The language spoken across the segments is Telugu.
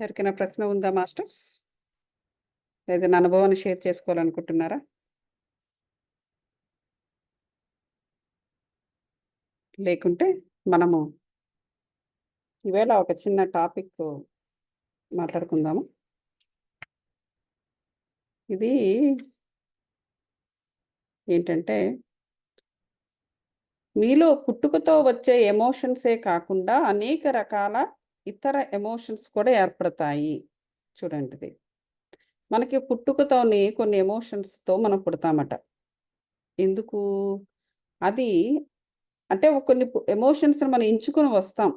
ఎవరికైనా ప్రశ్న ఉందా మాస్టర్స్? ఏదైనా అనుభవాన్ని షేర్ చేసుకోవాలనుకుంటున్నారా? లేకుంటే మనము ఈవేళ ఒక చిన్న టాపిక్ మాట్లాడుకుందాము. ఇది ఏంటంటే, మీలో పుట్టుకతో వచ్చే ఎమోషన్సే కాకుండా అనేక రకాల ఇతర ఎమోషన్స్ కూడా ఏర్పడతాయి. చూడండి ఇది. మనకి పుట్టుకతోనే కొన్ని ఎమోషన్స్‌తో మనం పుడతామట. ఎందుకు? అది అంటే కొన్ని ఎమోషన్స్‌ని మనం ఎంచుకొని వస్తాం.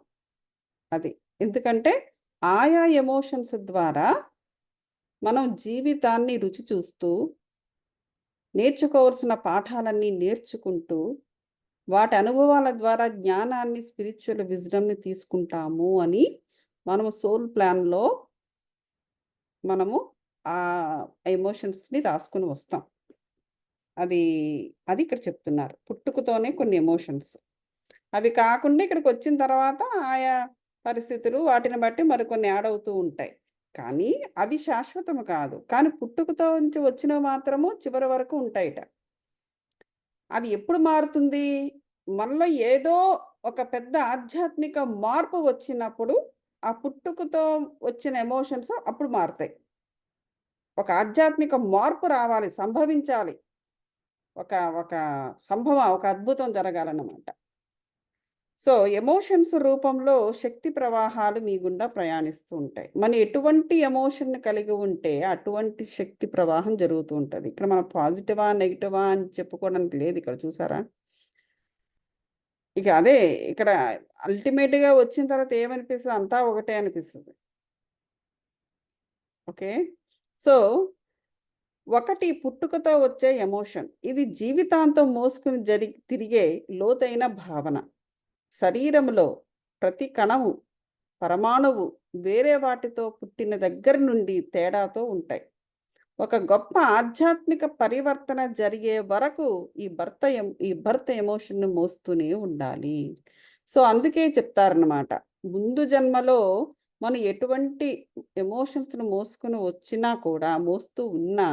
అది. ఎందుకంటే, ఆయా ఎమోషన్స్ ద్వారా మనం జీవితాన్ని రుచి చూస్తూ, నేర్చుకోవాల్సిన పాఠాలన్నీ నేర్చుకుంటూ, వాటి అనుభవాల ద్వారా జ్ఞానాన్ని, స్పిరిచ్యువల్ విజ్డమ్‌ని తీసుకుంటాము అని మనము సోల్ ప్లాన్‌లో మనము ఆ ఎమోషన్స్‌ని రాసుకొని వస్తాం. అది అది ఇక్కడ చెప్తున్నారు. పుట్టుకతోనే కొన్ని ఎమోషన్స్. అవి కాకుండా ఇక్కడికొచ్చిన తర్వాత ఆయా పరిస్థితులు వాటిని బట్టి మరికొన్ని యాడ్ అవుతూ ఉంటాయి. కానీ అవి శాశ్వతము కాదు. కానీ పుట్టుకతో నుంచి వచ్చినవి మాత్రము చివరి వరకు ఉంటాయట. అది ఎప్పుడు మారుతుంది? మనలో ఏదో ఒక పెద్ద ఆధ్యాత్మిక మార్పు వచ్చినప్పుడు, ఆ పుట్టుకతో వచ్చిన ఎమోషన్స్ అప్పుడు మారుతాయి. ఒక ఆధ్యాత్మిక మార్పు రావాలి, సంభవించాలి. ఒక ఒక ఒక అద్భుతం జరగాలన్నమాట. సో, ఎమోషన్స్ రూపంలో శక్తి ప్రవాహాలు మీ గుండా ప్రయాణిస్తూ ఉంటాయి. మనం ఎటువంటి ఎమోషన్‌ని కలిగి ఉంటే, అటువంటి శక్తి ప్రవాహం జరుగుతూ ఉంటది. ఇక్కడ మనం పాజిటివా, నెగెటివా అని చెప్పుకోవడానికి లేదు ఇక్కడ చూసారా? ఇక అదే ఇక్కడ అల్టిమేట్‌గా వచ్చిన తర్వాత ఏమనిపిస్తది? అంతా ఒకటే అనిపిస్తది. ఓకే. సో, ఒకటి పుట్టుకతో వచ్చే ఎమోషన్. ఇది జీవితాంతం మోసుకొని తిరిగే లోతైన భావన. శరీరంలో ప్రతి కణము, పరమాణువు వేరే వాటితో పుట్టిన దగ్గర నుండి తేడాతో ఉంటాయి. ఒక గొప్ప ఆధ్యాత్మిక పరివర్తన జరిగే వరకు ఈ భర్త ఎమోషన్‌ని మోస్తూనే ఉండాలి. సో, అందుకే చెప్తారనమాట. ముందు జన్మలో మనం ఎటువంటి ఎమోషన్స్‌ని మోసుకొని వచ్చినా కూడా, మోస్తూ ఉన్నా,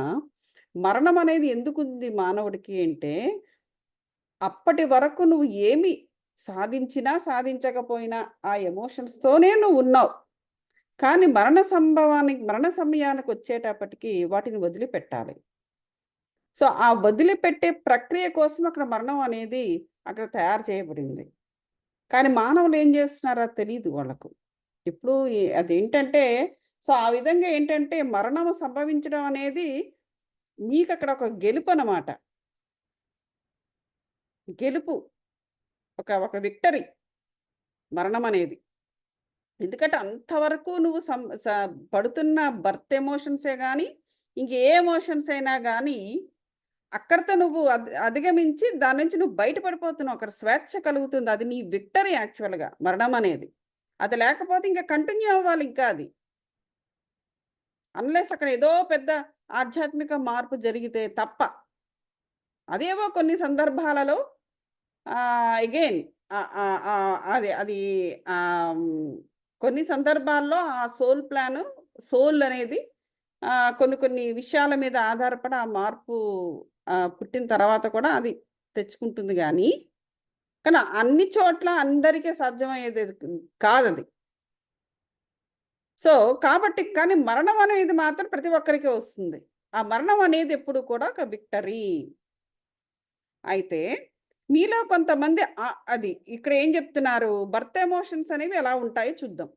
మరణం అనేది ఎందుకుంది మానవుడికి అంటే, అప్పటి వరకు నువ్వు ఏమి సాధించినా, సాధించకపోయినా ఆ ఎమోషన్స్‌తోనే నువ్వున్నావు. కానీ మరణ సమయానికొచ్చేటప్పటికి వాటిని వదిలిపెట్టాలి. సో, ఆ వదిలిపెట్టే ప్రక్రియ కోసం అక్కడ మరణం అనేది అక్కడ తయారు చేయబడింది. కానీ మానవులు ఏం చేస్తున్నారో తెలీదు వాళ్ళకు. ఇప్పుడు అదేంటంటే సో, ఆ విధంగా ఏంటంటే మరణం సంభవించడం అనేది మీకక్కడ ఒక గెలుపనమాట. గెలుపు. ఒక విక్టరీ మరణమనేది. ఎందుకంటే అంతవరకు నువ్వు పడుతున్న బర్త్ ఎమోషన్సే గానీ, ఇంకే ఎమోషన్స్ అయినా గానీ, అక్కడితో నువ్వు అధిగమించి దాని నుంచి నువ్వు బయట పడిపోతున్నావు. అక్కడ స్వేచ్ఛ కలుగుతుంది. అది నీ విక్టరీ యాక్చువల్‌గా మరణమనేది. అది లేకపోతే ఇంక కంటిన్యూ అవ్వాలి ఇంకా అది. అన్‌లెస్ అక్కడ ఏదో పెద్ద ఆధ్యాత్మిక మార్పు జరిగితే తప్ప. అదేవో కొన్ని సందర్భాలలో అగైన్ అది అది ఆహ్, హ్మ్, కొన్ని సందర్భాల్లో ఆ సోల్ అనేది కొన్ని కొన్ని విషయాల మీద ఆధారపడి ఆ మార్పు పుట్టిన తర్వాత కూడా అది తెచ్చుకుంటుంది గానీ, కానీ అన్ని చోట్ల అందరికీ సాధ్యమయ్యేది కాదది. సో, కాబట్టి కానీ మరణం అనేది మాత్రం ప్రతి ఒక్కరికి వస్తుంది. ఆ మరణం అనేది ఎప్పుడు కూడా ఒక విక్టరీ. అయితే మీలో కొంతమంది అది ఇక్కడ ఏం చెప్తున్నారు? బర్త్ ఎమోషన్స్ అనేవి ఎలా ఉంటాయో చూద్దాం.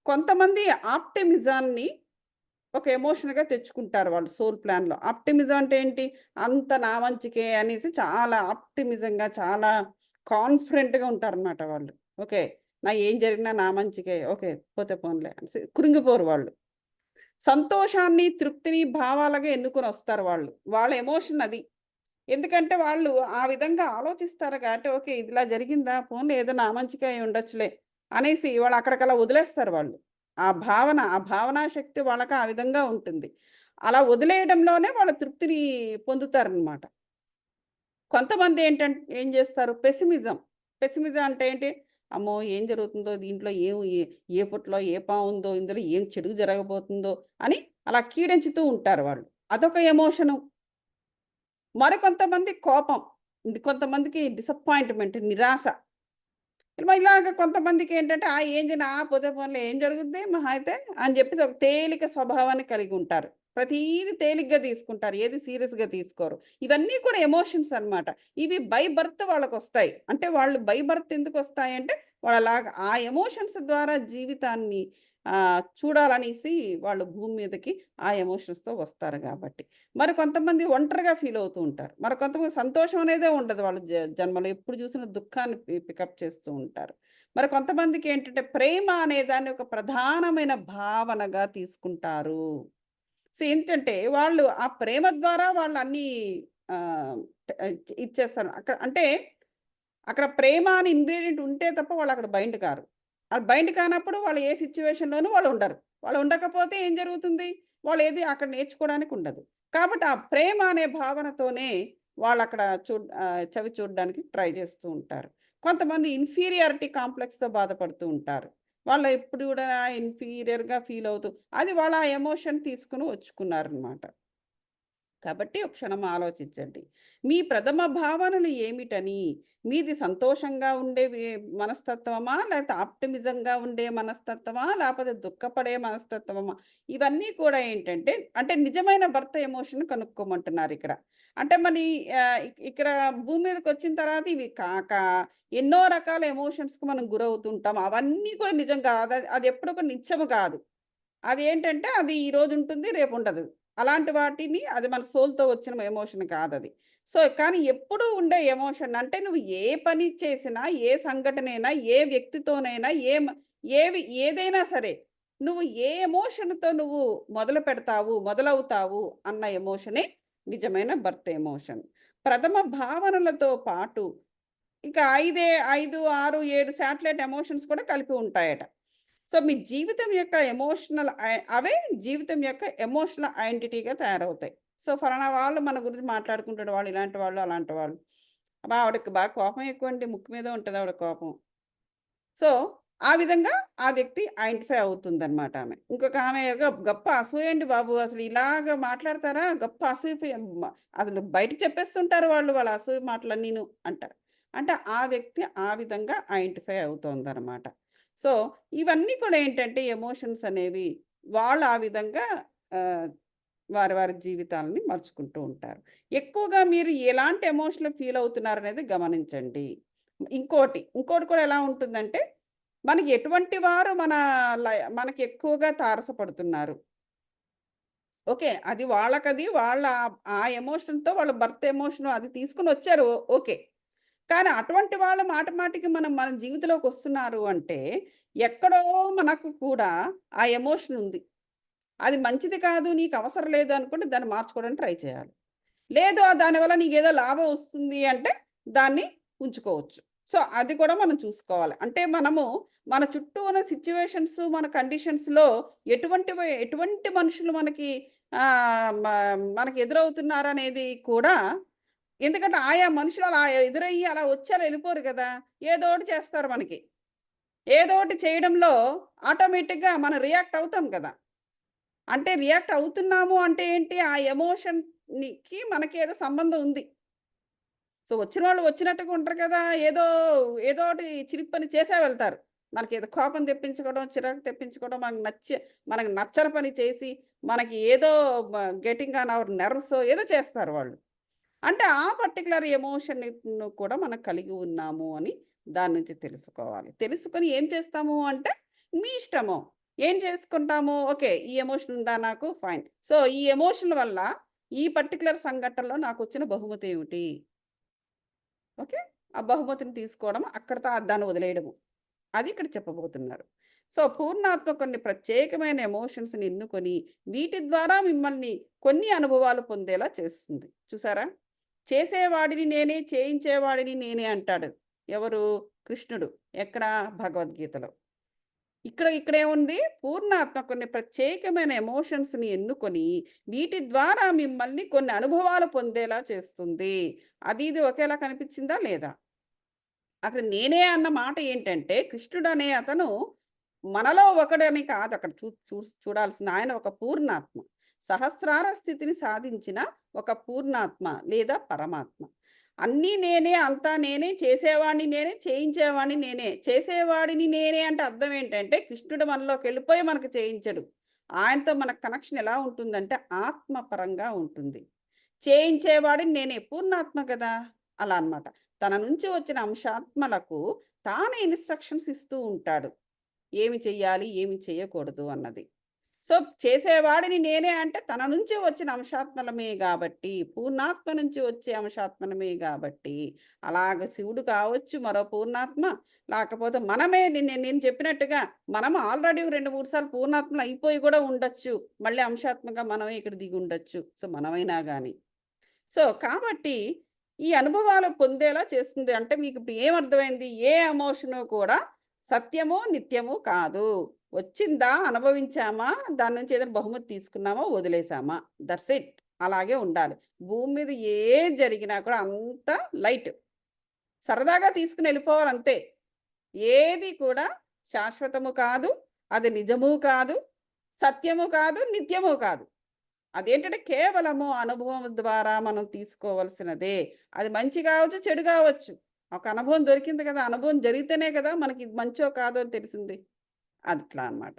కొంతమంది ఆప్టిమిజాన్ని ఒక ఎమోషన్‌గా తెచ్చుకుంటారు వాళ్ళు సోల్ ప్లాన్‌లో. ఆప్టిమిజం అంటే ఏంటి? అంత నా మంచికే అనేసి చాలా ఆప్టిమిజంగా చాలా కాన్ఫిడెంట్‌గా ఉంటారనమాట వాళ్ళు. ఓకే. ఏం జరిగినా నా మంచికే. ఓకే. పోతే పోనిలే అనేసి కృంగిపోరు వాళ్ళు. సంతోషాన్ని, తృప్తిని భావాలుగా ఎన్నుకొనొస్తారు వాళ్ళు. వాళ్ళ ఎమోషన్ అది. ఎందుకంటే వాళ్ళు ఆ విధంగా ఆలోచిస్తారు కాబట్టి, ఓకే. ఇదిలా జరిగిందా? పోన్లే ఏదో నా మంచికే అయ్యుండొచ్చులే అనేసి వాళ్ళు అక్కడికలా వదిలేస్తారు వాళ్ళు. ఆ భావనా శక్తి వాళ్ళకి ఆ విధంగా ఉంటుంది. అలా వదిలేయడంలోనే వాళ్ళు తృప్తిని పొందుతారనమాట. కొంతమంది ఏం జేస్తారు పెసిమిజం. పెసిమిజం అంటే ఏంటి? అమ్మో! ఏం జరుగుతుందో దీంట్లో ఏ పుట్టలో ఏ పావుందో, ఇందులో ఏం చెడు జరగబోతుందో అని అలా కీడించుతూ ఉంటారు వాళ్ళు. అదొక ఎమోషను. మరికొంతమంది కోపం. కొంతమందికి డిసప్పాయింట్‌మెంట్, నిరాశ. ఇలాగ కొంతమందికేంటంటే, పోతే పోనీలే ఏం జరుగుద్ది మహా అయితే అని జెప్పేసి ఒక తేలిక స్వభావాన్ని కలిగి ఉంటారు. ప్రతీది తేలిగ్గా తీసుకుంటారు. ఏది సీరియస్‌గా తీసుకోరు. ఇవన్నీ కూడా ఎమోషన్స్ అన్నమాట. ఇవి బై బర్త్ వాళ్ళకొస్తాయి. అంటే వాళ్ళు బై బర్త్ ఎందుకొస్తాయంటే, వాళ్ళలాగా ఆ ఎమోషన్స్ ద్వారా జీవితాన్ని చూడాలనేసి వాళ్ళు భూమి మీదకి ఆ ఎమోషన్స్‌తో వస్తారు గాబట్టి. మరి కొంతమంది ఒంటరిగా ఫీల్ అవుతూ ఉంటారు. మరి కొంతమంది సంతోషం అనేదే ఉండదు వాళ్ళ జన్మలో. ఎప్పుడు చూసినా దుఃఖాన్ని పికప్ చేస్తూ ఉంటారు. మరి కొంతమందికేంటంటే ప్రేమ అనే దాన్ని ఒక ప్రధానమైన భావనగా తీసుకుంటారు. ఏంటంటే వాళ్ళు ఆ ప్రేమ ద్వారా వాళ్ళు అన్నీ ఆహ్, ఇచ్చేస్తారు. అక్కడ ప్రేమ అని ఇంగ్రీడియెంట్ ఉంటే తప్ప వాళ్ళక్కడ బైండ్ కారు. అది బైండ్ కానప్పుడు వాళ్ళు ఏ సిట్యుయేషన్‌లోనూ వాళ్ళు ఉండరు. వాళ్ళు ఉండకపోతే ఏం జరుగుతుంది? వాళ్ళు ఏది అక్కడ నేర్చుకోవడానికి ఉండదు. కాబట్టి ఆ ప్రేమ అనే భావనతోనే వాళ్ళక్కడ చవి చూడడానికి ట్రై చేస్తూ ఉంటారు. కొంతమంది ఇన్ఫీరియారిటీ కాంప్లెక్స్‌తో బాధపడుతూ ఉంటారు. వాళ్ళు ఎప్పుడు కూడా ఇన్ఫీరియర్‌గా ఫీల్ అవుతూ అది వాళ్ళ ఆ ఎమోషన్ తీసుకొని వచ్చుకున్నారనమాట. కాబట్టి ఒక క్షణం ఆలోచించండి. మీ ప్రథమ భావనలు ఏమిటని? మీది సంతోషంగా ఉండే మనస్తత్వమా? లేకపోతే ఆప్టిమిజంగా ఉండే మనస్తత్వమా? లేకపోతే దుఃఖపడే మనస్తత్వమా? ఇవన్నీ కూడా ఏంటంటే, అంటే నిజమైన భర్త ఎమోషన్ కనుక్కోమంటున్నారిక్కడ. అంటే మరి ఇక్కడ భూమి మీదకొచ్చిన తర్వాత ఇవి కాక ఎన్నో రకాల ఎమోషన్స్‌కి మనం గురవుతుంటాం. అవన్నీ కూడా నిజం కాదు. అదెప్పుడు కూడా నిత్యము కాదు. అదేంటంటే అది ఈరోజుంటుంది, రేపుండదు. అలాంటి వాటిని అది మన సోల్‌తో వచ్చిన ఎమోషన్ కాదది. కానీ ఎప్పుడూ ఉండే ఎమోషన్ అంటే నువ్వు ఏ పని చేసినా, ఏ సంఘటనైనా, ఏ వ్యక్తితోనైనా, ఏదైనా సరే, నువ్వు ఏ ఎమోషన్‌తో నువ్వు మొదలవుతావు అన్న ఎమోషనే నిజమైన బర్త్ ఎమోషన్. ప్రథమ భావనలతో పాటు ఇక 5, 6, 7 శాటిలైట్ ఎమోషన్స్ కూడా కలిపి ఉంటాయట. మీ జీవితం యొక్క అవే జీవితం యొక్క ఎమోషనల్ ఐడెంటిటీగా తయారవుతాయి. ఫలానా వాళ్ళు మన గురించి మాట్లాడుకుంటాడు. వాళ్ళు ఇలాంటి వాళ్ళు, అలాంటి వాళ్ళు. అబ్బా! ఆవిడకి బాగా కోపం ఎక్కువండి. ముక్కు మీద ఉంటది ఆవిడ కోపం. సో, ఆ విధంగా ఆ వ్యక్తి ఐడెంటిఫై అవుతుందనమాట ఆమె. ఇంకొక ఆమె గొప్ప అసూయండి బాబు. అసలు ఇలాగ మాట్లాడతారా? గొప్ప అసూయ అసలు బయటకి చెప్పేస్తుంటారు వాళ్ళు వాళ్ళ అసూయ మాటలన్నీను అంటారు. అంటే ఆ వ్యక్తి ఆ విధంగా ఐడెంటిఫై అవుతోందనమాట. సో, ఇవన్నీ కూడా ఏంటంటే ఎమోషన్స్ అనేవి వాళ్ళు ఆ విధంగా ఆహ్, వారి జీవితాలని మలుచుకుంటూ ఉంటారు. ఎక్కువగా మీరు ఎలాంటి ఎమోషన్‌లు ఫీల్ అవుతున్నారనేది గమనించండి. ఇంకోటి కూడా ఎలా ఉంటుందంటే, మనకి ఎటువంటి వారు మనకి ఎక్కువగా తారసపడుతున్నారు. ఓకే. వాళ్ళ ఆ ఎమోషన్‌తో వాళ్ళ భర్త ఎమోషన్ అది తీసుకొనొచ్చారు. ఓకే. కానీ అటువంటి వాళ్ళు మాటికి మన జీవితంలోకొస్తున్నారు అంటే, ఎక్కడో మనకు కూడా ఆ ఎమోషన్ ఉంది. అది మంచిది కాదు, నీకు అవసరం లేదు అనుకుంటే దాన్ని మార్చుకోవడానికి ట్రై చేయాలి. లేదు దానివల్ల నీకేదో లాభం వస్తుంది అంటే దాన్ని ఉంచుకోవచ్చు. అది కూడా మనం చూసుకోవాలి. అంటే మన చుట్టూ ఉన్న సిట్యుయేషన్స్, మన కండిషన్స్‌లో ఎటువంటి మనుషులు ఆహ్, మ మనకి ఎదురవుతున్నారనేది కూడా ఎందుకంటే ఆయా మనుషులు అలా ఎదురయ్యి అలా వచ్చి అలా ఎళ్ళిపోరు గదా! ఏదోకటి చేస్తారు మనకి. ఏదోకటి చేయడంలో ఆటోమేటిక్‌గా మనం రియాక్ట్ అవుతాం కదా! అంటే రియాక్ట్ అవుతున్నాము అంటే ఏంటి? ఆ ఎమోషన్‌కి మనకి ఏదో సంబంధం ఉంది. వచ్చిన వాళ్ళు వచ్చినట్టుగా ఉండరు కదా! ఏదోటి చిలిపి పని చేసే వెళ్తారు. మనకేదో కోపం తెప్పించుకోవడం, చిరాకు తెప్పించుకోవడం, మనకు నచ్చని పని చేసి, మనకి ఏదో గెట్టింగ్ ఆన్ అవర్ నెర్వ్సో ఏదో చేస్తారు వాళ్ళు. అంటే ఆ పర్టిక్యులర్ ఎమోషన్‌ను కూడా మనం కలిగి ఉన్నాము అని దాని నుంచి తెలుసుకోవాలి. తెలుసుకొని ఏం చేస్తాము అంటే, మీ ఇష్టము. ఏం చేసుకుంటాము? ఓకే. ఈ ఎమోషన్ ఉందా నాకు? ఫైన్. ఈ ఎమోషన్ వల్ల ఈ పర్టిక్యులర్ సంఘటనలో నాకొచ్చిన బహుమతి ఏమిటి? ఓకే. ఆ బహుమతిని తీసుకోవడం అక్కడితో దాన్ని వదిలేయడము. అది ఇక్కడ చెప్పబోతున్నారు. పూర్ణాత్మ కొన్ని ప్రత్యేకమైన ఎమోషన్స్‌ని ఎన్నుకొని, వీటి ద్వారా మిమ్మల్ని కొన్ని అనుభవాలు పొందేలా చేస్తుంది. చూసారా? చేసేవాడిని నేనే, చేయించేవాడిని నేనే అంటాడు. ఎవరు? కృష్ణుడు. ఎక్కడ? భగవద్గీతలో. ఇక్కడేముంది? పూర్ణాత్మ కొన్ని ప్రత్యేకమైన ఎమోషన్స్‌ని ఎన్నుకొని, వీటి ద్వారా మిమ్మల్ని కొన్ని అనుభవాలు పొందేలా చేస్తుంది. అది ఇది ఒకేలా కనిపించిందా? లేదా? అక్కడ నేనే అన్న మాట ఏంటంటే, కృష్ణుడు అనే అతను మనలో ఒకడని కాదు అక్కడ చూడాల్సింది. ఆయన ఒక పూర్ణాత్మ. సహస్రార స్థితిని సాధించిన ఒక పూర్ణాత్మ లేదా పరమాత్మ. అన్నీ నేనే, అంతా నేనే, చేసేవాడిని నేనే, చేయించేవాడిని నేనే. చేసేవాడిని నేనే అంటే అర్థం ఏంటంటే, కృష్ణుడు మనలోకెళ్ళిపోయి మనకు చేయించడు. ఆయనతో మనకు కనెక్షన్ ఎలా ఉంటుందంటే, ఆత్మపరంగా ఉంటుంది. చేయించేవాడిని నేనే. పూర్ణాత్మ కదా! అలా అన్నమాట. తన నుంచి వచ్చిన అంశాత్మలకు తానే ఇన్‌స్ట్రక్షన్స్ ఇస్తూ ఉంటాడు. ఏమి చెయ్యాలి, ఏమి చేయకూడదు అన్నది. సో, చేసేవాడిని నేనే అంటే తన నుంచి వచ్చిన అంశాత్మలమే గాబట్టి, పూర్ణాత్మ నుంచి వచ్చే అంశాత్మలమే గాబట్టి, అలాగ శివుడు కావచ్చు, మరో పూర్ణాత్మ, లేకపోతే మనమే నేను చెప్పినట్టుగా మనం ఆల్రెడీ 2, 3 సార్లు పూర్ణాత్మలు అయిపోయి గూడా ఉండొచ్చు. మళ్ళీ అంశాత్మగా మనమే ఇక్కడ దిగుండొచ్చు. సో, మనమైనా గాని. సో, కాబట్టి ఈ అనుభవాలు పొందేలా చేస్తుంది. అంటే మీకిప్పుడు ఏమర్థమైంది? ఏ ఎమోషను కూడా సత్యము, నిత్యము కాదు. వచ్చిందా, అనుభవించామా, దాని నుంచి ఏదైనా బహుమతి తీసుకున్నామా, వదిలేసామా. That's it. అలాగే ఉండాలి. భూమి మీద ఏది జరిగినా కూడా అంతా లైట్. సరదాగా తీసుకొని ఎళ్ళిపోవాలంతే. ఏది కూడా శాశ్వతము కాదు. అది నిజము కాదు. సత్యము కాదు. నిత్యము కాదు. అదేంటంటే కేవలము అనుభవం ద్వారా మనం తీసుకోవాల్సినదే. అది మంచి కావచ్చు, చెడు కావచ్చు. ఒక అనుభవం దొరికింది కదా! అనుభవం జరిగితేనే కదా మనకి ఇది మంచో కాదో అని తెలిసింది. అట్లా అన్నమాట.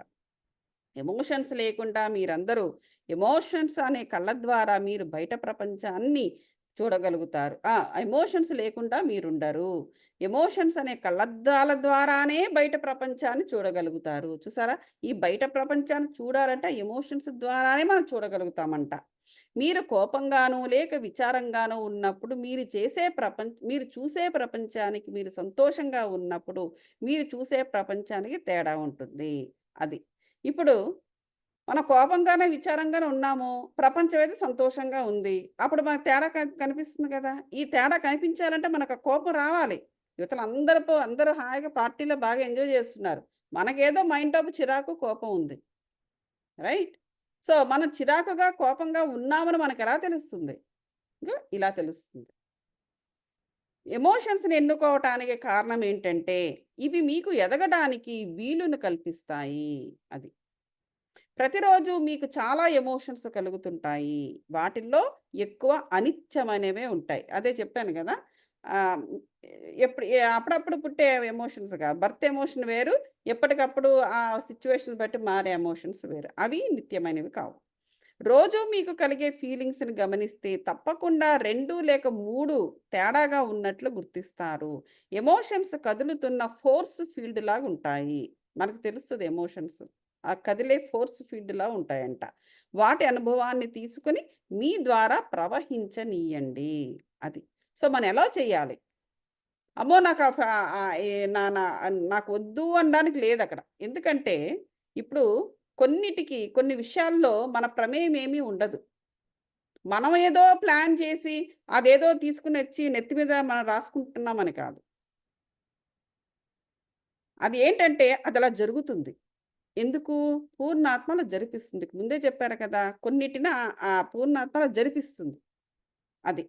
ఎమోషన్స్ లేకుండా మీరందరూ ఎమోషన్స్ అనే కళ్ళ ద్వారా మీరు బయట ప్రపంచాన్ని చూడగలుగుతారు. ఎమోషన్స్ లేకుండా మీరుండరు. ఎమోషన్స్ అనే కళ్ళద్దాల ద్వారానే బయట ప్రపంచాన్ని చూడగలుగుతారు. చూసారా? ఈ బయట ప్రపంచాన్ని చూడాలంటే ఎమోషన్స్ ద్వారానే మనం చూడగలుగుతామంట. మీరు కోపంగానో, లేక విచారంగానో ఉన్నప్పుడు మీరు చూసే ప్రపంచానికి మీరు సంతోషంగా ఉన్నప్పుడు, మీరు చూసే ప్రపంచానికి తేడా ఉంటుంది. అది. ఇప్పుడు మనం కోపంగానే, విచారంగానే ఉన్నాము. ప్రపంచం అయితే సంతోషంగా ఉంది. అప్పుడు మనకు తేడా కనిపిస్తుంది కదా! ఈ తేడా కనిపించాలంటే మనకు ఆ కోపం రావాలి. యువతల అందరూ హాయిగా పార్టీలో బాగా ఎంజాయ్ చేస్తున్నారు. మనకేదో మైండోపు చిరాకు, కోపం ఉంది. రైట్? సో, మనం చిరాకుగా, కోపంగా ఉన్నామని మనకెలా తెలుస్తుంది? ఇగో ఇలా తెలుస్తుంది. ఎమోషన్స్‌ని ఎన్నుకోవటానికి కారణం ఏంటంటే, ఇవి మీకు ఎదగడానికి వీలును కల్పిస్తాయి. అది. ప్రతిరోజు మీకు చాలా ఎమోషన్స్ కలుగుతుంటాయి. వాటిల్లో ఎక్కువ అనిత్యమైనవే ఉంటాయి. అదే చెప్పాను గదా! ఆహ్, అప్పుడప్పుడు పుట్టే ఎమోషన్స్ కాదు. బర్త్ ఎమోషన్ వేరు. ఎప్పటికప్పుడు ఆ సిట్యుయేషన్‌ని బట్టి మారే ఎమోషన్స్ వేరు. అవి నిత్యమైనవి కావు. రోజు మీకు కలిగే ఫీలింగ్స్‌ని గమనిస్తే తప్పకుండా 2 లేక 3 తేడాగా ఉన్నట్లు గుర్తిస్తారు. ఎమోషన్స్ కదులుతున్న ఫోర్స్ ఫీల్డ్ లాగుంటాయి. మనకు తెలుస్తది ఎమోషన్స్. ఆ కదిలే ఫోర్స్ ఫీల్డ్‌లా ఉంటాయంట. వాటి అనుభవాన్ని తీసుకొని మీ ద్వారా ప్రవహించనీయండి. అది. సో, మనం ఎలా చేయాలి? అమ్మో! నాకు ఆ ఫ ఆహ్, ఏ నా నా నాకు వద్దు అనడానికి లేదక్కడ. ఎందుకంటే, ఇప్పుడు కొన్ని విషయాల్లో మన ప్రమేయం ఏమీ ఉండదు. మనం ఏదో ప్లాన్ చేసి, అదేదో తీసుకొనొచ్చి నెత్తి మీద మనం రాసుకుంటున్నామని కాదు. అది ఏంటంటే, అదలా జరుగుతుంది. ఎందుకు? పూర్ణాత్మ అలా జరిపిస్తుంది. ముందే చెప్పారు కదా! కొన్నిటిని ఆ పూర్ణాత్మ అలా జరిపిస్తుంది. అది.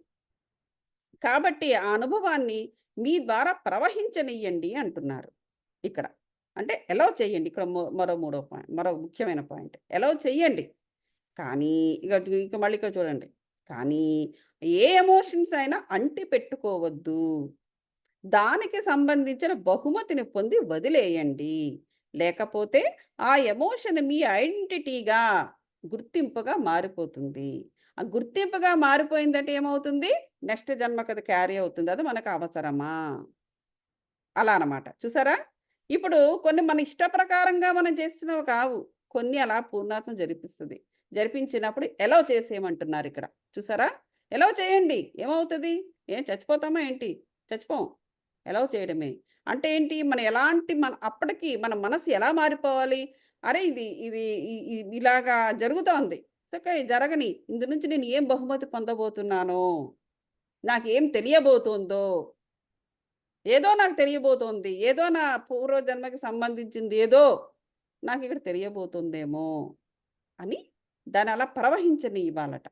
కాబట్టి ఆ అనుభవాన్ని మీ ద్వారా ప్రవహించనియ్యండి అంటున్నారు ఇక్కడ. అంటే ఎలౌ చేయండి. ఇక్కడ మరో ముఖ్యమైన పాయింట్. ఎలౌ చెయ్యండి. కానీ ఇక మళ్ళీ ఇక్కడ చూడండి. కానీ ఏ ఎమోషన్స్ అయినా అంటి పెట్టుకోవద్దు. దానికి సంబంధించిన బహుమతిని పొంది వదిలేయండి. లేకపోతే ఆ ఎమోషన్ మీ ఐడెంటిటీగా, గుర్తింపుగా మారిపోతుంది. ఆ గుర్తింపుగా మారిపోయిందంటే ఏమవుతుంది? నెక్స్ట్ జన్మకది క్యారీ అవుతుంది. అది మనకు అవసరమా? అలా అనమాట. చూసారా? ఇప్పుడు కొన్ని మన ఇష్ట ప్రకారంగా మనం చేస్తున్నవి కావు. కొన్ని అలా పూర్ణాత్మ జరిపిస్తది. జరిపించినప్పుడు ఎలౌ చేసేయమంటున్నారిక్కడ. చూసారా? ఎలౌ చేయండి. ఏమవుతది? ఏం చచ్చిపోతామా ఏంటి? చచ్చిపోం. ఎలౌ చేయడమే. అంటే ఏంటి? అప్పటికి మన మనసు ఎలా మారిపోవాలి? అరే! ఇది ఇది ఇ ఇ ఇలాగా జరుగుతోంది. ఓకే. జరగని. ఇందు నుంచి నేను ఏం బహుమతి పొందబోతున్నానో, నాకేం తెలియబోతోందో, ఏదో నాకు తెలియబోతోంది. ఏదో నా పూర్వజన్మకి సంబంధించింది ఏదో నాకిక్కడ తెలియబోతుందేమో అని దాన్నలా ప్రవహించనివ్వాలట.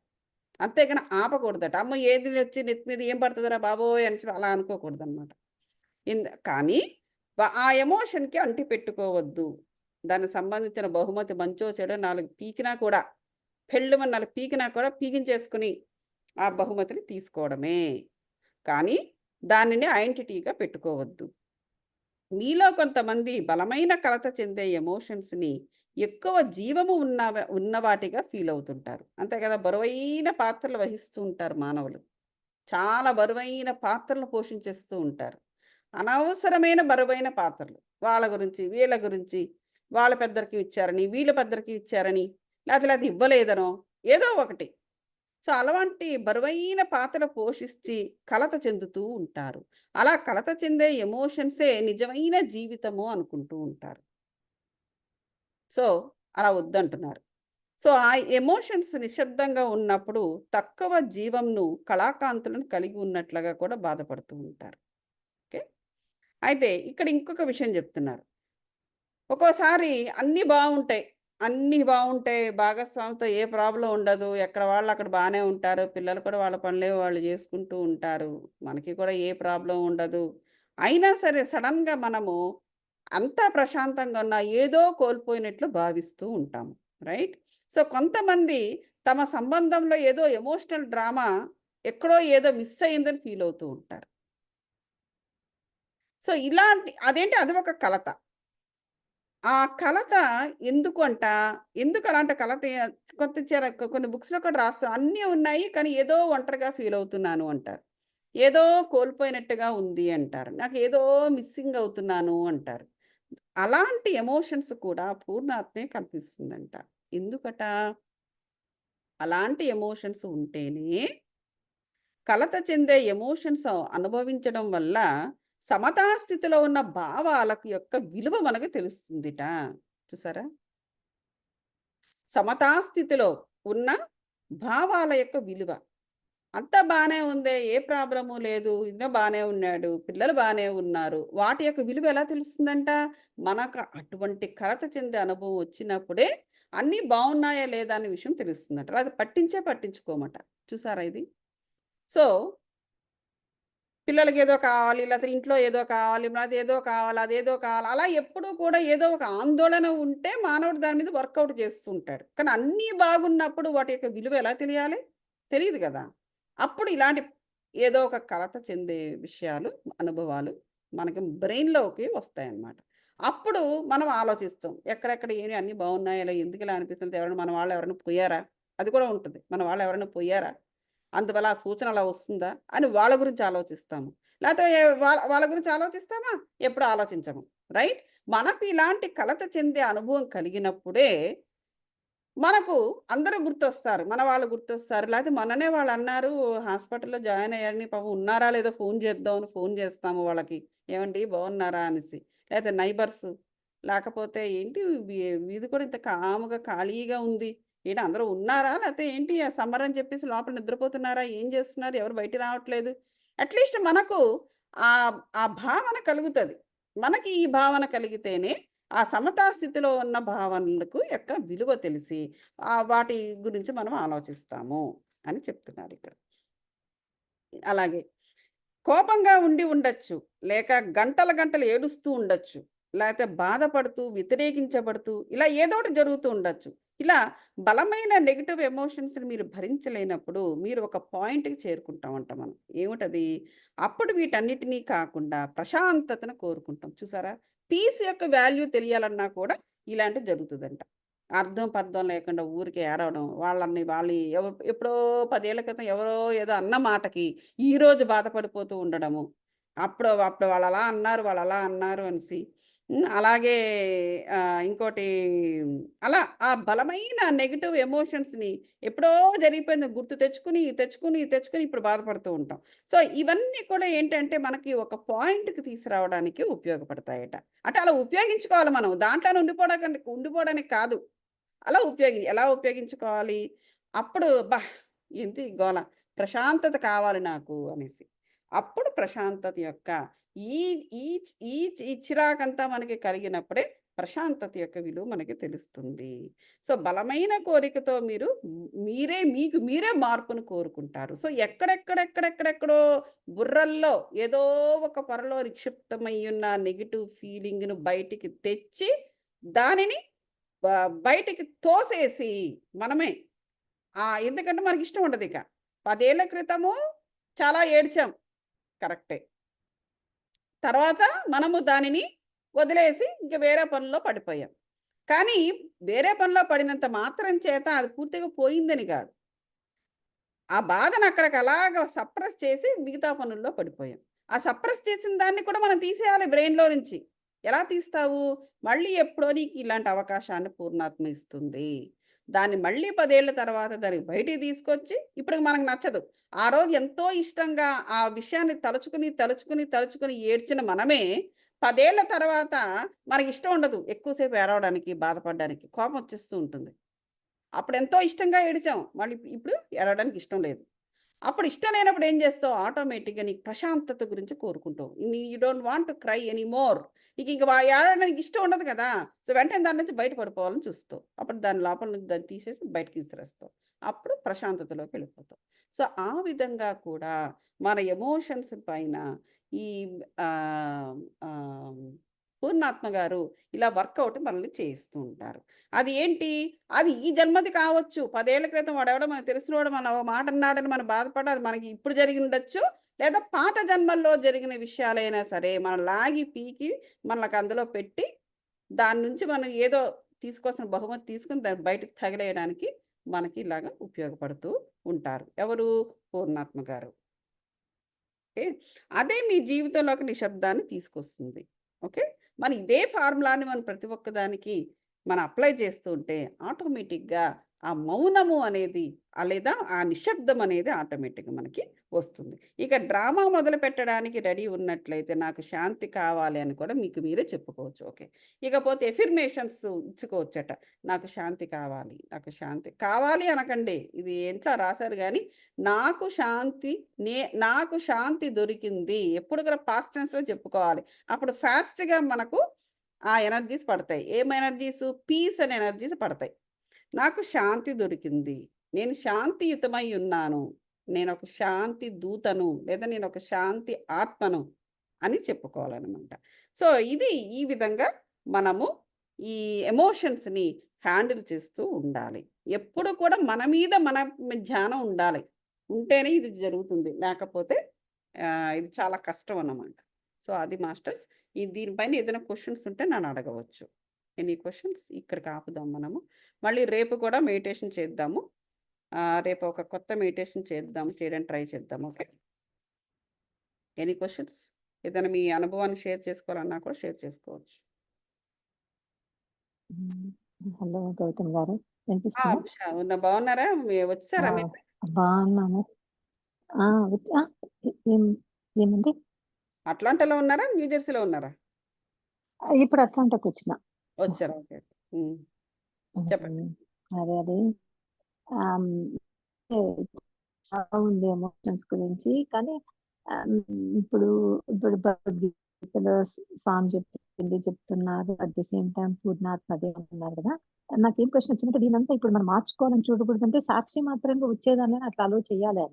అంతేగాని ఆపకూడదట. అమ్మో! ఏది వచ్చి నెత్తి మీద ఏం పడతదిరా బాబోయ్! అని అలా అనుకోకూడదనమాట. కానీ ఆ ఎమోషన్‌కి అంటి పెట్టుకోవద్దు. దానికి సంబంధించిన బహుమతి మంచో, చెడో 4 పీకినా కూడా ఫెళ్ళుమని 4 పీకినా కూడా పీకించేసుకొని ఆ బహుమతిని తీసుకోవడమే. కానీ దానిని ఐడెంటిటీగా పెట్టుకోవద్దు. మీలో కొంతమంది బలమైన కలత చెందే ఎమోషన్స్‌ని ఎక్కువ జీవము ఉన్న వాటిగా ఫీల్ అవుతుంటారు. అంతే కదా! బరువైన పాత్రలు వహిస్తూ ఉంటారు మానవులు. చాలా బరువైన పాత్రలు పోషించేస్తూ ఉంటారు. అనవసరమైన బరువైన పాత్రలు. వాళ్ళ గురించి, వీళ్ళ గురించి, వాళ్ళ పెద్దరికి ఇచ్చారని, వీళ్ళ పెద్దరికి ఇచ్చారని, లేతే ఇవ్వలేదనో ఏదో ఒకటి. సో, అలాంటి బరువైన పాత్ర పోషించి కలత చెందుతూ ఉంటారు. అలా కలత చెందే ఎమోషన్సే నిజమైన జీవితము అనుకుంటూ ఉంటారు. సో, అలా వద్దంటున్నారు. సో, ఆ ఎమోషన్స్ నిశ్శబ్దంగా ఉన్నప్పుడు తక్కువ జీవంను, కళాకాంతులను కలిగి ఉన్నట్లుగా కూడా బాధపడుతూ ఉంటారు. ఓకే. అయితే ఇక్కడ ఇంకొక విషయం చెప్తున్నారు. ఒక్కోసారి అన్నీ బావుంటాయి. అన్నీ బావుంటాయి. భాగస్వామితో ఏ ప్రాబ్లమ్ ఉండదు. ఎక్కడ వాళ్ళు అక్కడ బానే ఉంటారు. పిల్లలు కూడా వాళ్ళ పనులేవో వాళ్ళు చేసుకుంటూ ఉంటారు. మనకి కూడా ఏ ప్రాబ్లమ్ ఉండదు. అయినా సరే సడెన్‌గా మనము అంతా ప్రశాంతంగా ఉన్నా ఏదో కోల్పోయినట్లు భావిస్తూ ఉంటాము. రైట్? సో, కొంతమంది తమ సంబంధంలో ఏదో ఎమోషనల్ డ్రామా ఎక్కడో ఏదో మిస్ అయిందని ఫీల్ అవుతూ ఉంటారు. సో, ఇలాంటి అదేంటి అది ఒక కలత. ఆ కలత ఎందుకు అలాంటి కలత కొన్ని బుక్స్‌లో కూడా రాస్తారు. అన్నీ ఉన్నాయి. కానీ ఏదో ఒంటరిగా ఫీల్ అవుతున్నాను అంటారు. ఏదో కోల్పోయినట్టుగా ఉంది అంటారు. నాకేదో మిస్సింగ్ అవుతున్నాను అంటారు. అలాంటి ఎమోషన్స్ కూడా పూర్ణాత్మే కల్పిస్తుందంట. ఎందుకట? అలాంటి ఎమోషన్స్ ఉంటేనే కలత చెందే ఎమోషన్స్ అనుభవించడం వల్ల సమతా స్థితిలో ఉన్న భావాలకు యొక్క విలువ మనకు తెలుస్తుందిట. చూసారా? సమతా స్థితిలో ఉన్న భావాల యొక్క విలువ. అంతా బానే ఉందే, ఏ ప్రాబ్లము లేదు. ఈయన బానే ఉన్నాడు. పిల్లలు బానే ఉన్నారు. వాటి యొక్క విలువ ఎలా తెలుస్తుందంట? మనకు అటువంటి కలత చెందే అనుభవం వచ్చినప్పుడే అన్నీ బావున్నాయా లేదా అనే విషయం తెలుస్తుందట. అది పట్టించుకోమట. చూసారా ఇది? సో, పిల్లలకేదో కావాలి, లేతే ఇంట్లో ఏదో కావాలి, నాదేదో కావాలి, అదేదో కావాలి. అలా ఎప్పుడూ కూడా ఏదో ఒక ఆందోళన ఉంటే మానవుడు దాని మీద వర్కౌట్ చేస్తూ ఉంటాడు. కానీ అన్నీ బాగున్నప్పుడు వాటి యొక్క విలువ ఎలా తెలియాలి? తెలీదు గదా! అప్పుడు ఇలాంటి ఏదో ఒక కలత చెందే విషయాలు, అనుభవాలు మనకి బ్రెయిన్‌లోకి వస్తాయన్నమాట. అప్పుడు మనం ఆలోచిస్తాం. ఎక్కడెక్కడ ఏమి అన్నీ బాగున్నాయా? ఇలా ఎందుకిలా అనిపిస్తుంది? మన వాళ్ళు ఎవరైనా పోయారా? అది కూడా ఉంటది. మన వాళ్ళు ఎవరైనా పోయారా? అందువల్ల ఆ సూచన అలా వస్తుందా? అని వాళ్ళ గురించి ఆలోచిస్తాము. లేతే వాళ్ళ గురించి ఆలోచిస్తామా? ఎప్పుడు ఆలోచించము. రైట్? మనకు ఇలాంటి కలత చెందే అనుభవం కలిగినప్పుడే మనకు అందరూ గుర్తొస్తారు. మన వాళ్ళు గుర్తొస్తారు. లేతే మొన్ననే వాళ్ళన్నారు హాస్పిటల్‌లో జాయిన్ అయ్యారని పాపం ఉన్నారా లేదో ఫోను చేద్దాం అని ఫోను చేస్తాము వాళ్ళకి. ఏవండీ బాగున్నారా అనేసి. లేతే నైబర్సు లేకపోతే ఏంటి వీధి కూడా ఇంత కాముగా ఖాళీగా ఉంది. ఏంటి అందరూ ఉన్నారా? లేతే ఏంటి సమ్మర్ అని చెప్పేసి లోపల నిద్రపోతున్నారా? ఏం చేస్తున్నారు? ఎవరు బయటికి రావట్లేదు. అట్‌లీస్ట్ మనకు ఆ భావన కలుగుతది. మనకి ఈ భావన కలిగితేనే ఆ సమతా స్థితిలో ఉన్న భావనలకు యొక్క విలువ తెలిసి వాటి గురించి మనం ఆలోచిస్తాము అని చెప్తున్నారిక్కడ. అలాగే కోపంగా ఉండి ఉండొచ్చు. లేక గంటలు గంటలు ఏడుస్తూ ఉండొచ్చు. లేతే బాధపడుతూ, వ్యతిరేకించబడుతూ ఇలా ఏదో ఒకటి జరుగుతూ ఉండొచ్చు. ఇలా బలమైన నెగెటివ్ ఎమోషన్స్‌ని మీరు భరించలేనప్పుడు మీరు ఒక పాయింట్‌కి చేరుకుంటామంట మనం. ఏమిటది? అప్పుడు వీటన్నిటిని కాకుండా ప్రశాంతతను కోరుకుంటాం. చూసారా? పీస్ యొక్క వాల్యూ తెలియాలన్నా కూడా ఇలాంటివి జరుగుతదంట. అర్థం పర్థం లేకుండా ఊరికే ఏడవడం. వాళ్ళు ఎప్పుడో 10 ఏళ్ల క్రితం ఎవరో ఏదో అన్న మాటకి ఈరోజు బాధపడిపోతూ ఉండడము. అప్పుడు వాళ్ళలా అన్నారు అనేసి. అలాగే ఇంకోటి అలా ఆ బలమైన నెగెటివ్ ఎమోషన్స్‌ని ఎప్పుడో జరిగిపోయింది తెచ్చుకొని ఇప్పుడు బాధపడుతూ ఉంటాం. సో, ఇవన్నీ కూడా ఏంటంటే మనకి ఒక పాయింట్‌కి తీసుకురావడానికి ఉపయోగపడతాయట. అంటే అలా ఉపయోగించుకోవాలి మనం. దాంట్లోనే ఉండిపోవడానికి కాదు. ఎలా ఉపయోగించుకోవాలి? అప్పుడు అబ్బా! ఏంటి గోల ప్రశాంతత కావాలి నాకు అనేసి. అప్పుడు ప్రశాంతత యొక్క ఈ ఈ ఈ ఈ చిరాకంతా మనకి కలిగినప్పుడే ప్రశాంతత యొక్క విలువ మనకి తెలుస్తుంది. సో, బలమైన కోరికతో మీరు మీకు మీరే మార్పును కోరుకుంటారు. సో, ఎక్కడెక్కడెక్కడెక్కడెక్కడో బుర్రల్లో ఏదో ఒక పొరలో నిక్షిప్తమయ్యున్న నెగెటివ్ ఫీలింగ్‌ను బయటికి తెచ్చి, దానిని బ బయటికి తోసేసి మనమే ఎందుకంటే మనకిష్టం ఉండదిక. 10 ఏళ్ల క్రితము చాలా ఏడ్చాం. కరెక్టే. తర్వాత మనము దానిని వదిలేసి ఇంక వేరే పనుల్లో పడిపోయాం. కానీ వేరే పనిలో పడినంత మాత్రం చేత అది పూర్తిగా పోయిందని గాదు. ఆ బాధను అక్కడికి అలాగా సప్రెస్ చేసి మిగతా పనుల్లో పడిపోయాం. ఆ సప్రెస్ చేసిన దాన్ని కూడా మనం తీసేయాలి బ్రెయిన్‌లో నుంచి. ఎలా తీస్తావు? మళ్ళీ ఎప్పుడో నీకు ఇలాంటి అవకాశాన్ని పూర్ణాత్మ ఇస్తుంది. దాన్ని మళ్ళీ 10 ఏళ్ల తర్వాత దాన్ని బయటికి తీసుకొచ్చి ఇప్పుడు మనకు నచ్చదు. ఆ రోజు ఎంతో ఇష్టంగా ఆ విషయాన్ని తలుచుకుని, తలుచుకుని, తలుచుకుని ఏడ్చిన మనమే 10 ఏళ్ల తర్వాత మనకిష్టం ఉండదు ఎక్కువ సేపు ఏడవడానికి, బాధపడడానికి. కోపం వచ్చేస్తూ ఉంటుంది. అప్పుడెంతో ఇష్టంగా ఏడిచాం. మళ్ళీ ఇప్పుడు ఏడవడానికి ఇష్టం లేదు. అప్పుడు ఇష్టం లేనప్పుడు ఏం చేస్తావు? ఆటోమేటిక్‌గా నీకు ప్రశాంతత గురించి కోరుకుంటావు. You don't want to cry anymore. నీకింక ఏడవడానికి ఇష్టం ఉండదు కదా! సో, వెంటనే దాని నుంచి బయట పడిపోవాలని చూస్తావు. అప్పుడు దాని లోపల నుంచి దాన్ని తీసేసి బయటకి విసిరేస్తావు. అప్పుడు ప్రశాంతతలోకెళ్ళిపోతావు. సో, ఆ విధంగా కూడా మన ఎమోషన్స్ పైన ఈ ఆహ్, ఆహ్, పూర్ణాత్మ గారు ఇలా వర్కౌట్ మనల్ని చేయిస్తూ ఉంటారు. అది ఏంటి? అది ఈ జన్మది కావచ్చు. 10 ఏళ్ల క్రితం వాడెవడో మనకు తెలిసినోడు మన ఓ మాట అన్నాడని మనం బాధపడి అది మనకి ఇప్పుడు జరిగుండొచ్చు. లేదా పాత జన్మల్లో జరిగిన విషయాలైనా సరే మనం లాగి పీకి మనకు అందులో పెట్టి దాని నుంచి మనం ఏదో తీసుకోవాల్సిన బహుమతి తీసుకొని దాన్ని బయటకి తగిలేయడానికి మనకి ఇలాగా ఉపయోగపడుతూ ఉంటారు. ఎవరు? పూర్ణాత్మ గారు. ఓకే. అదే మీ జీవితంలోకి నిశ్శబ్దాన్ని తీసుకొస్తుంది. ఓకే. మరి ఇదే ఫార్ములాని మనం ప్రతి ఒక్క దానికి మనం అప్లై చేస్తూ ఉంటే ఆటోమేటిక్‌గా ఆ మౌనము అనేది లేదా ఆ నిశ్శబ్దం అనేది ఆటోమేటిక్‌గా మనకి వస్తుంది. ఇక డ్రామా మొదలుపెట్టడానికి రెడీ ఉన్నట్లయితే నాకు శాంతి కావాలి అని కూడా మీకు మీరే చెప్పుకోవచ్చు. ఓకే. ఇకపోతే ఎఫర్మేషన్స్ ఇచ్చుకోవచ్చట. నాకు శాంతి కావాలి. నాకు శాంతి కావాలి అనకండి. ఇది ఇంట్లో రాసారు గానీ నాకు శాంతి నే నాకు శాంతి దొరికింది. ఎప్పుడు కూడా పాస్ట్ టెన్స్‌లో చెప్పుకోవాలి. అప్పుడు ఫాస్ట్‌గా మనకు ఆ ఎనర్జీస్ పడతాయి. ఏం ఎనర్జీసు? పీస్ అనే ఎనర్జీస్ పడతాయి. నాకు శాంతి దొరికింది. నేను శాంతియుతమై ఉన్నాను. నేనొక శాంతి దూతను. లేదా నేనొక శాంతి ఆత్మను అని చెప్పుకోవాలనమాట. సో, ఇది ఈ విధంగా మనము ఈ ఎమోషన్స్‌ని హ్యాండిల్ చేస్తూ ఉండాలి. ఎప్పుడు కూడా మన మీద మన ధ్యానం ఉండాలి. ఉంటేనే ఇది జరుగుతుంది. లేకపోతే ఇది చాలా కష్టం అన్నమాట. సో, అది మాస్టర్స్. దీనిపైన ఏదైనా క్వెషన్స్ ఉంటే నన్ను అడగవచ్చు. Any questions? ఇక్కడికి ఆపుదాం మనము. మళ్ళీ రేపు కూడా మెడిటేషన్ చేద్దాము. రేపు ఒక కొత్త మెడిటేషన్ చేయడానికి ట్రై చేద్దాం. ఓకే. Any questions? ఏదైనా మీ అనుభవాన్ని షేర్ చేసుకోవాలన్నా కూడా షేర్ చేసుకోవచ్చు. హలో గౌతమ్ గారు. వినిపిస్తుందా? బాగున్నారా? వచ్చేసారా మీరు? బాగున్నాను. ఏం ఏమండి? అట్లాంటాలో ఉన్నారా? న్యూ జెర్సీలో ఉన్నారా? ఇప్పుడు అట్లాంటాకొచ్చిన. వచ్చారా? ఓకే. చెప్పండి. అదే. ఆహ్, ఉంది ఎమోషన్స్ గురించి. కానీ ఇప్పుడు ఇప్పుడు భగవద్గీతలో స్వామి చెప్తున్నారు. అట్ ది సేమ్ టైమ్ పూర్ణాత్మ అదే అన్నారు కదా! నాకేం క్వెషన్ వచ్చిందంటే దీనంతా ఇప్పుడు మనం మార్చుకోవాలని చూడకూడదంటే సాక్షి మాత్రంగా వచ్చేదాన్ని అట్లా అలో చేయాలా?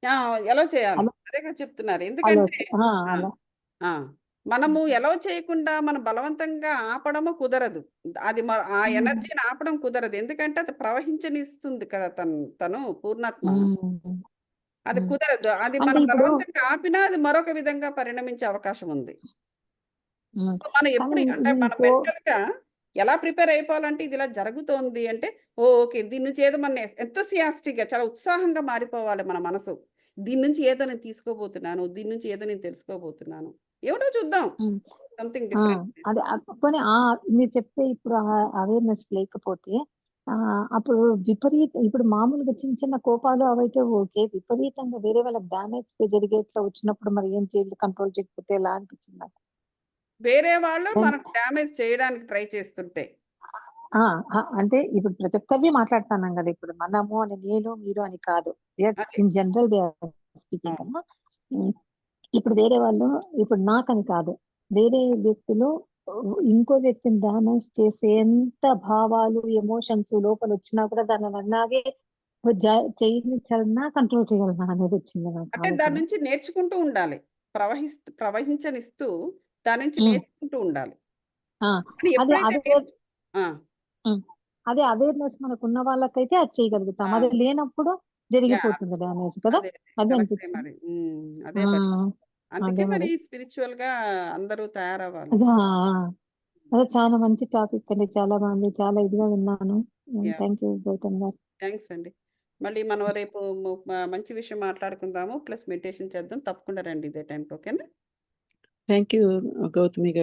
ఆ! ఎలౌ చేయాలి. అలో అదే కదా చెప్తున్నారు. అలో ఎందుకంటే చే ఆ! అలా. ఆ! మనము ఎలౌ చేయకుండా మనం బలవంతంగా ఆపడము కుదరదు. అది ఆ హ్మ్. ఎనర్జీని ఆపడం కుదరదు. ఎందుకంటే అది ప్రవహించనిస్తుంది కదా! తను పూర్ణాత్మ. హ్మ్. అది హ్మ్. కుదరదు. అది అంటే మనం ఇప్పుడు బలవంతంగా ఆపినా అది మరొక విధంగా పరిణమించే అవకాశం ఉంది. సో, మనం కానీ ఎప్పుడు అంటే ఈ మనం మెంటల్‌గా ఎలా ప్రిపేర్ అయిపోవాలంటే ఇది ఇలా జరుగుతోంది అంటే, ఓకే. దీని నుంచి ఏదో మన ఎంతూసియాస్టిక్‌గా చాలా ఉత్సాహంగా మారిపోవాలి మన మనసు. దీని నుంచి ఏదో నేను తీసుకోబోతున్నాను. దీని నుంచి ఏదో నేను తెలుసుకోబోతున్నాను. ఏమిటో చూద్దాం. హ్మ్. సంథింగ్ ఆ! డిఫరెంట్. అదే పోనీ మీరు చెప్పే ఇప్పుడు అవేర్‌నెస్ లేకపోతే అప్పుడు ఇప్పుడు మామూలుగా చిన్న చిన్న కోపాలు అవైతే ఓకే. విపరీతంగా వేరే వాళ్ళకి డ్యామేజ్ జరిగేట్లా వచ్చినప్పుడు మరి ఏం చేయాలి? కంట్రోల్ చేయకపోతే ఎలా అనిపించింది నాకు. వేరే వాళ్ళు దెన్ మనకు డ్యామేజ్ చేయడానికి ట్రై చేస్తుంటే. ఆ! అంటే ఇప్పుడు ప్రతి ఒక్కరివి మాట్లాడుతున్నాం గదా! ఇప్పుడు మనము అని నేను, మీరు అని కాదు. అది. In general we are speaking అవును. కదా! హ్మ్. ఇప్పుడు వేరే వాళ్ళు ఇప్పుడు నాకని కాదు. వేరే వ్యక్తులు ఇంకో వ్యక్తిని డ్యామేజ్ చేసే ఎంత భావాలు ఎమోషన్స్ లోపల వచ్చినా కూడా దాన్ని అలాగే చేయని చలనా కంట్రోల్ చేయగలనా అనేది వచ్చింది నాకు అంటే దాని ఆలోచన. నుంచి నేర్చుకుంటూ ఉండాలి. ప్రవహించనిస్తూ దాని నుంచి ఉమ్, నేర్చుకుంటూ ఉండాలి. ఆ, కానీ అదే ఎప్పుడైతే అదే ఆ! అదే అవేర్నెస్ మనకు ఉన్న వాళ్ళకైతే అది చేయగలుగుతాం. ఆ! అది లేనప్పుడు యాహ్! జరిగిపోతుంది డ్యామేజ్ కదా. అదే. అదే కరెక్టే అనిపించింది. మరి. అదే మరి. అందుకే అదే మరి మరి. స్పిరిచ్యువల్‌గా అందరూ తయారవ్వాలి. అదే అదే చాలా మంచి టాపిక్ అండి. చాలా బాగుంది. చాలా ఇదిగా విన్నాను. యాహ్! థ్యాంక్ యూ గౌతమ్ గారు. థాంక్స్ అండి. మళ్ళీ మనం రేపు మంచి విషయం మాట్లాడుకుందాము. ప్లస్ మెడిటేషన్ చేద్దాం. తప్పకుండా రండి ఇదే టైంకి. ఓకేనా? థ్యాంక్ యూ గౌతమి గారు.